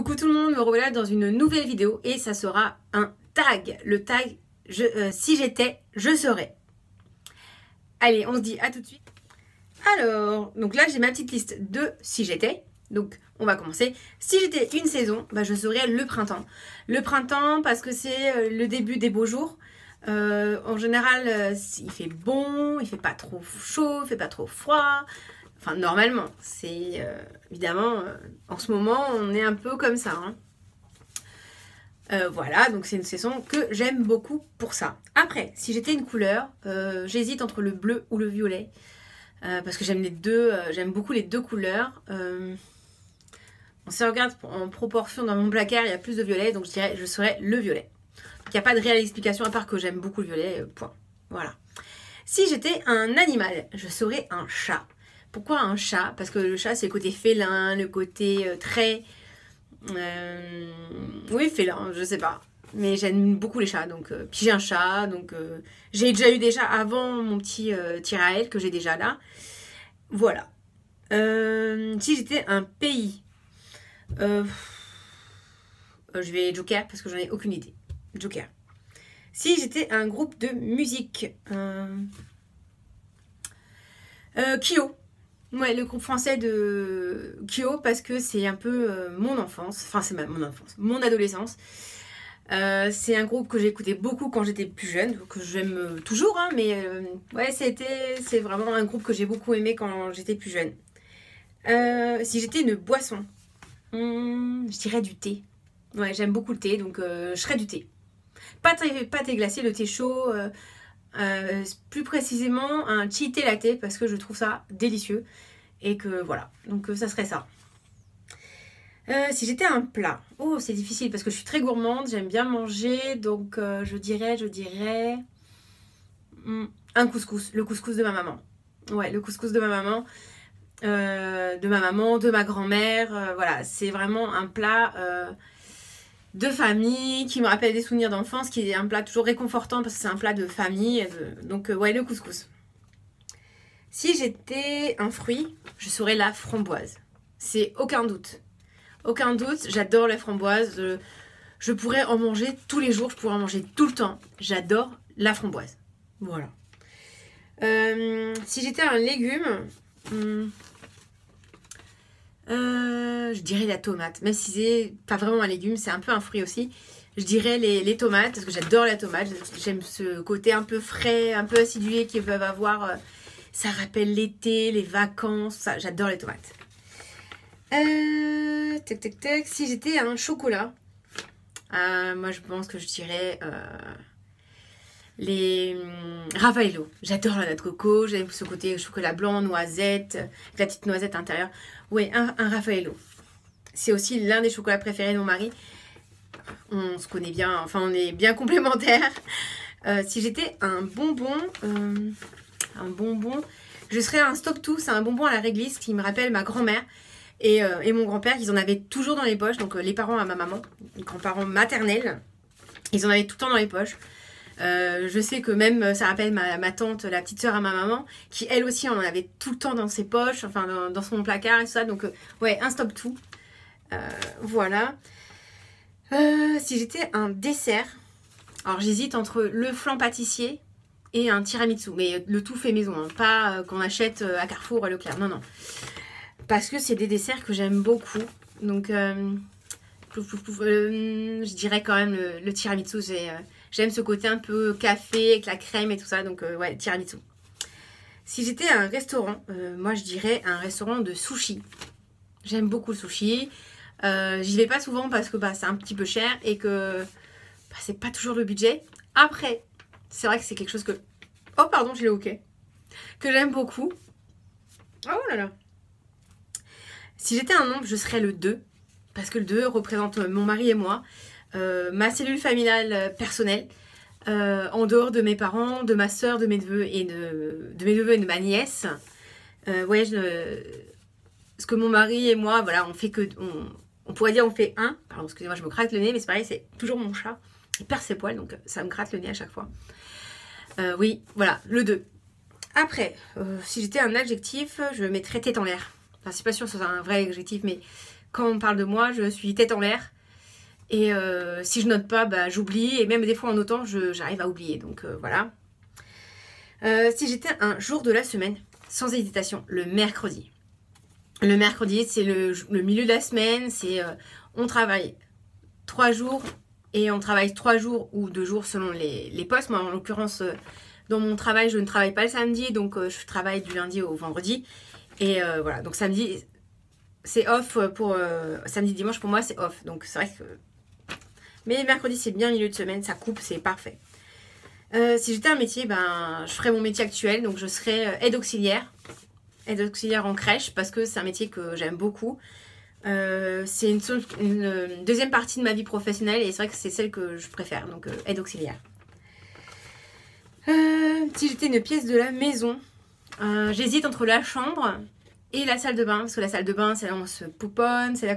Coucou tout le monde, me revoilà dans une nouvelle vidéo et ça sera un tag. Le tag, si j'étais, je serais. Allez, on se dit à tout de suite. Alors, donc là j'ai ma petite liste de si j'étais. Donc on va commencer. Si j'étais une saison, bah, je serais le printemps. Le printemps parce que c'est le début des beaux jours. En général, il fait bon, il fait pas trop chaud, il fait pas trop froid. Enfin, normalement, c'est évidemment, en ce moment, on est un peu comme ça. Hein. Voilà, donc c'est une saison que j'aime beaucoup pour ça. Après, si j'étais une couleur, j'hésite entre le bleu ou le violet. Parce que j'aime les deux, j'aime beaucoup les deux couleurs. On se regarde en proportion dans mon placard, il y a plus de violet, donc je dirais je serais le violet. Il n'y a pas de réelle explication à part que j'aime beaucoup le violet, point. Voilà. Si j'étais un animal, je serais un chat. Pourquoi un chat? Parce que le chat, c'est le côté félin, le côté très... oui, félin, je sais pas. Mais j'aime beaucoup les chats, donc... puis j'ai un chat, donc... j'ai déjà eu des chats avant mon petit Tiraël, que j'ai déjà là. Voilà. Si j'étais un pays... je vais Joker, parce que j'en ai aucune idée. Joker. Si j'étais un groupe de musique... Kyo. Ouais, le groupe français de Kyo, parce que c'est un peu mon enfance. Enfin, c'est mon enfance, mon adolescence. C'est un groupe que j'écoutais beaucoup quand j'étais plus jeune, que j'aime toujours, hein, mais ouais, c'est vraiment un groupe que j'ai beaucoup aimé quand j'étais plus jeune. Si j'étais une boisson, je dirais du thé. Ouais, j'aime beaucoup le thé, donc je serais du thé. Pas thé glacé, le thé chaud... plus précisément un chai thé latte parce que je trouve ça délicieux et que voilà, donc ça serait ça. Si j'étais un plat, oh c'est difficile parce que je suis très gourmande, j'aime bien manger, donc je dirais un couscous, le couscous de ma maman. Ouais, le couscous de ma maman, de ma grand-mère, voilà, c'est vraiment un plat de famille, qui me rappelle des souvenirs d'enfance, qui est un plat toujours réconfortant parce que c'est un plat de famille. Donc ouais, le couscous. Si j'étais un fruit, je serais la framboise. C'est aucun doute. Aucun doute, j'adore la framboise. Je pourrais en manger tous les jours, je pourrais en manger tout le temps. J'adore la framboise. Voilà. Si j'étais un légume... je dirais la tomate, même si c'est pas vraiment un légume, c'est un peu un fruit aussi. Je dirais les tomates, parce que j'adore la tomate. J'aime ce côté un peu frais, un peu acidulé qu'ils peuvent avoir. Ça rappelle l'été, les vacances, j'adore les tomates. Si j'étais un chocolat, moi je pense que je dirais les Raffaello. J'adore la noix de coco, j'aime ce côté chocolat blanc, noisette, la petite noisette à l'intérieur. Oui, un Raffaello. C'est aussi l'un des chocolats préférés de mon mari. On se connaît bien, enfin on est bien complémentaires. Si j'étais un bonbon, je serais un Stop-Tout. C'est un bonbon à la réglisse qui me rappelle ma grand-mère et mon grand-père. Ils en avaient toujours dans les poches, donc les parents à ma maman, les grands-parents maternels, ils en avaient tout le temps dans les poches. Je sais que même ça rappelle ma tante, la petite sœur à ma maman, qui elle aussi en avait tout le temps dans ses poches, enfin dans son placard et tout ça. Donc ouais, un Stop-Tout. Voilà. Si j'étais un dessert, alors j'hésite entre le flan pâtissier et un tiramisu, mais le tout fait maison, hein, pas qu'on achète à Carrefour, à Leclerc, non, non. Parce que c'est des desserts que j'aime beaucoup, donc je dirais quand même le tiramisu, j'aime ce côté un peu café avec la crème et tout ça, donc ouais, tiramisu. Si j'étais un restaurant, moi je dirais un restaurant de sushi. J'aime beaucoup le sushi. J'y vais pas souvent parce que c'est un petit peu cher et que c'est pas toujours le budget. Après, c'est vrai que c'est quelque chose que... Oh pardon, j'ai le hoquet. Que j'aime beaucoup. Oh là là. Si j'étais un nombre, je serais le 2. Parce que le 2 représente mon mari et moi. Ma cellule familiale personnelle. En dehors de mes parents, de ma soeur, de mes neveux et de mes neveux et de ma nièce. Ouais, parce que mon mari et moi, voilà, on fait que... On pourrait dire on fait un. Pardon, excusez-moi, je me gratte le nez, mais c'est pareil, c'est toujours mon chat. Il perd ses poils, donc ça me gratte le nez à chaque fois. Oui, voilà, le 2. Après, si j'étais un adjectif, je mettrais tête en l'air. Enfin, c'est pas sûr que ce soit un vrai adjectif, mais quand on parle de moi, je suis tête en l'air. Et si je note pas, bah, j'oublie. Et même des fois en notant, j'arrive à oublier. Donc voilà. Si j'étais un jour de la semaine, sans hésitation, le mercredi. Le mercredi, c'est le milieu de la semaine. C'est on travaille 3 jours et on travaille 3 jours ou 2 jours selon les postes. Moi, en l'occurrence, dans mon travail, je ne travaille pas le samedi. Donc, je travaille du lundi au vendredi. Et voilà, donc samedi, c'est off pour... samedi, dimanche, pour moi, c'est off. Donc, c'est vrai que... Mais mercredi, c'est bien milieu de semaine. Ça coupe, c'est parfait. Si j'étais un métier, ben, je ferais mon métier actuel. Donc, je serais aide auxiliaire. Aide auxiliaire en crèche parce que c'est un métier que j'aime beaucoup. C'est une deuxième partie de ma vie professionnelle et c'est vrai que c'est celle que je préfère, donc aide auxiliaire. Si j'étais une pièce de la maison, j'hésite entre la chambre et la salle de bain, parce que la salle de bain, c'est là où on se pouponne, c'est là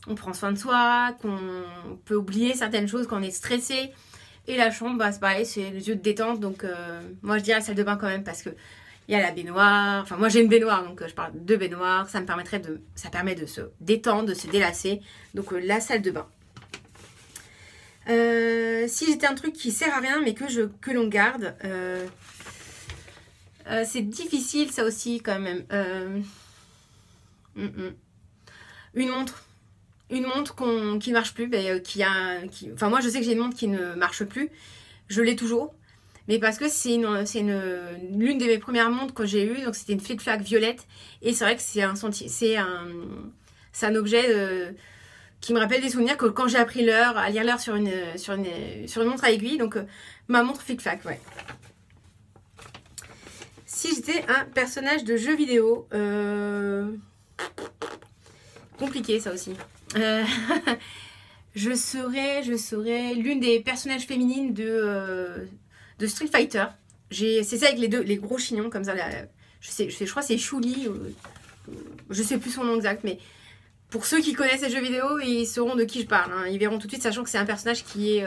on prend soin de soi, qu'on peut oublier certaines choses quand on est stressé. Et la chambre, bah, c'est pareil, c'est le lieu de détente, donc moi je dirais la salle de bain quand même, parce que il y a la baignoire, enfin moi j'ai une baignoire, donc je parle de baignoire, ça permet de se détendre, de se délasser, donc la salle de bain. Si j'étais un truc qui sert à rien mais que l'on garde, c'est difficile ça aussi quand même. Une montre qui ne marche plus, enfin moi je sais que j'ai une montre qui ne marche plus, je l'ai toujours. Mais parce que c'est l'une de mes premières montres que j'ai eues. Donc c'était une flic-flac violette. Et c'est vrai que c'est un objet qui me rappelle des souvenirs que quand j'ai appris l'heure, à lire l'heure sur une montre à aiguille. Donc ma montre flic-flac, ouais. Si j'étais un personnage de jeu vidéo, compliqué ça aussi. Je serais l'une des personnages féminines de Street Fighter. C'est ça avec les gros chignons comme ça. Là, je crois que c'est Chun-Li. Je sais plus son nom exact, mais pour ceux qui connaissent les jeux vidéo, ils sauront de qui je parle. Hein. Ils verront tout de suite, sachant que c'est un personnage qui est,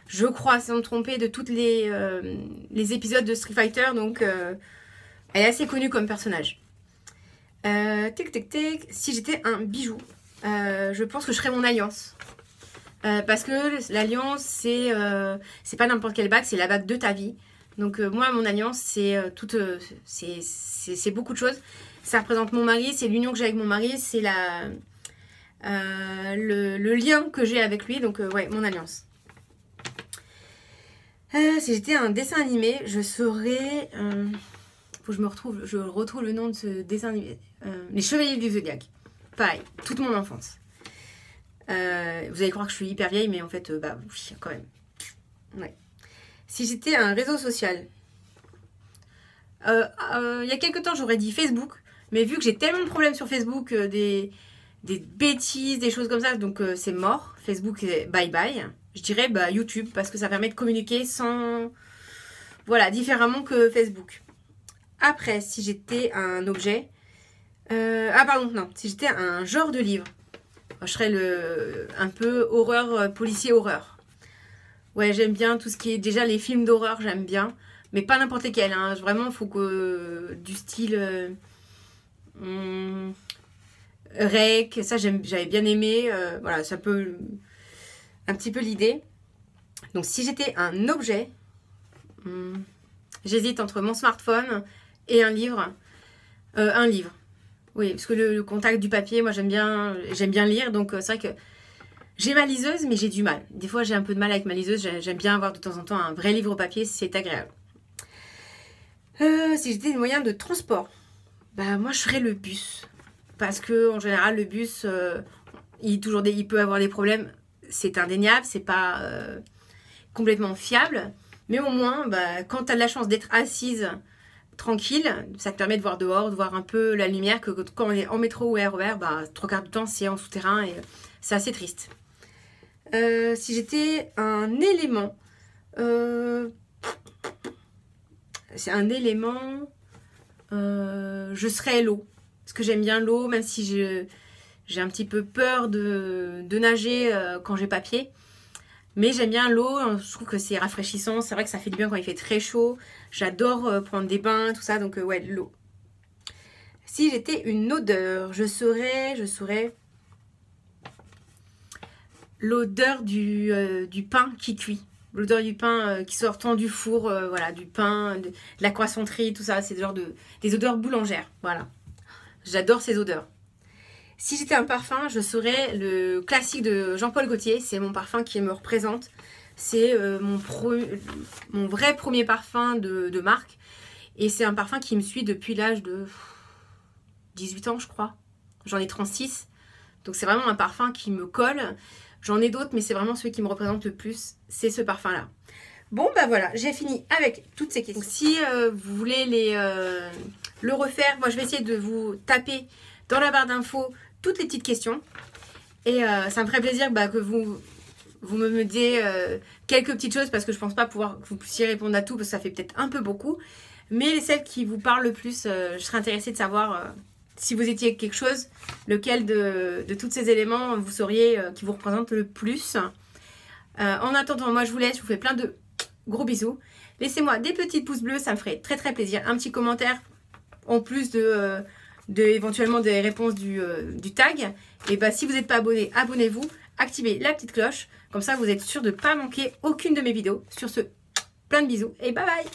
je crois, sans me tromper, de toutes les épisodes de Street Fighter. Donc, elle est assez connue comme personnage. Si j'étais un bijou, je pense que je serais mon alliance. Parce que l'alliance, c'est pas n'importe quelle bague, c'est la bague de ta vie. Donc moi, mon alliance, c'est beaucoup de choses. Ça représente mon mari, c'est l'union que j'ai avec mon mari, c'est le lien que j'ai avec lui. Donc ouais, mon alliance. Si j'étais un dessin animé, je serais... faut que je retrouve le nom de ce dessin animé. Les Chevaliers du Zodiaque. Pareil, toute mon enfance. Vous allez croire que je suis hyper vieille, mais en fait, bah oui, quand même. Ouais. Si j'étais un réseau social, il y a quelques temps, j'aurais dit Facebook, mais vu que j'ai tellement de problèmes sur Facebook, des bêtises, des choses comme ça, donc c'est mort. Facebook, bye bye. Je dirais bah, YouTube, parce que ça permet de communiquer voilà, différemment que Facebook. Après, si j'étais un objet, si j'étais un genre de livre, je serais un peu horreur, policier horreur. Ouais, j'aime bien tout ce qui est... Déjà, les films d'horreur, j'aime bien. Mais pas n'importe lesquels. Hein. Vraiment, il faut que... du style... Rec, ça, j'avais bien aimé. Voilà, c'est un petit peu l'idée. Donc, si j'étais un objet... j'hésite entre mon smartphone et un livre. Un livre. Oui, parce que le contact du papier, moi j'aime bien lire, donc c'est vrai que j'ai ma liseuse, mais j'ai du mal. Des fois j'ai un peu de mal avec ma liseuse, j'aime bien avoir de temps en temps un vrai livre papier, c'est agréable. Si j'étais un moyen de transport, bah moi je ferais le bus. Parce que en général le bus, il peut avoir des problèmes, c'est indéniable, c'est pas complètement fiable. Mais au moins, bah, quand tu as de la chance d'être assise tranquille, ça te permet de voir dehors, de voir un peu la lumière, que quand on est en métro ou RER, bah, 3/4 du temps c'est en souterrain et c'est assez triste. Si j'étais un élément, c'est un élément, je serais l'eau. Parce que j'aime bien l'eau, même si j'ai un petit peu peur de nager quand j'ai pas pied. Mais j'aime bien l'eau, je trouve que c'est rafraîchissant, c'est vrai que ça fait du bien quand il fait très chaud. J'adore prendre des bains, tout ça, donc ouais, l'eau. Si j'étais une odeur, je serais l'odeur du pain qui cuit. L'odeur du pain qui sortant du four, voilà, du pain, de la croissanterie, tout ça, c'est des odeurs boulangères, voilà. J'adore ces odeurs. Si j'étais un parfum, je serais le classique de Jean-Paul Gaultier, c'est mon parfum qui me représente. C'est mon vrai premier parfum de marque. Et c'est un parfum qui me suit depuis l'âge de 18 ans, je crois. J'en ai 36. Donc c'est vraiment un parfum qui me colle. J'en ai d'autres, mais c'est vraiment celui qui me représente le plus. C'est ce parfum-là. Bon, bah voilà, j'ai fini avec toutes ces questions. Donc, si vous voulez le refaire, moi je vais essayer de vous taper dans la barre d'infos toutes les petites questions. Et ça me ferait plaisir que vous me disiez quelques petites choses, parce que je pense pas que vous puissiez répondre à tout, parce que ça fait peut-être un peu beaucoup. Mais celles qui vous parlent le plus, je serais intéressée de savoir si vous étiez quelque chose, lequel de tous ces éléments vous sauriez qui vous représente le plus. En attendant, moi je vous laisse, je vous fais plein de gros bisous. Laissez-moi des petits pouces bleus, ça me ferait très très plaisir. Un petit commentaire en plus éventuellement des réponses du tag. Et si vous n'êtes pas abonné, abonnez-vous, activez la petite cloche. Comme ça, vous êtes sûr de ne pas manquer aucune de mes vidéos. Sur ce, plein de bisous et bye bye!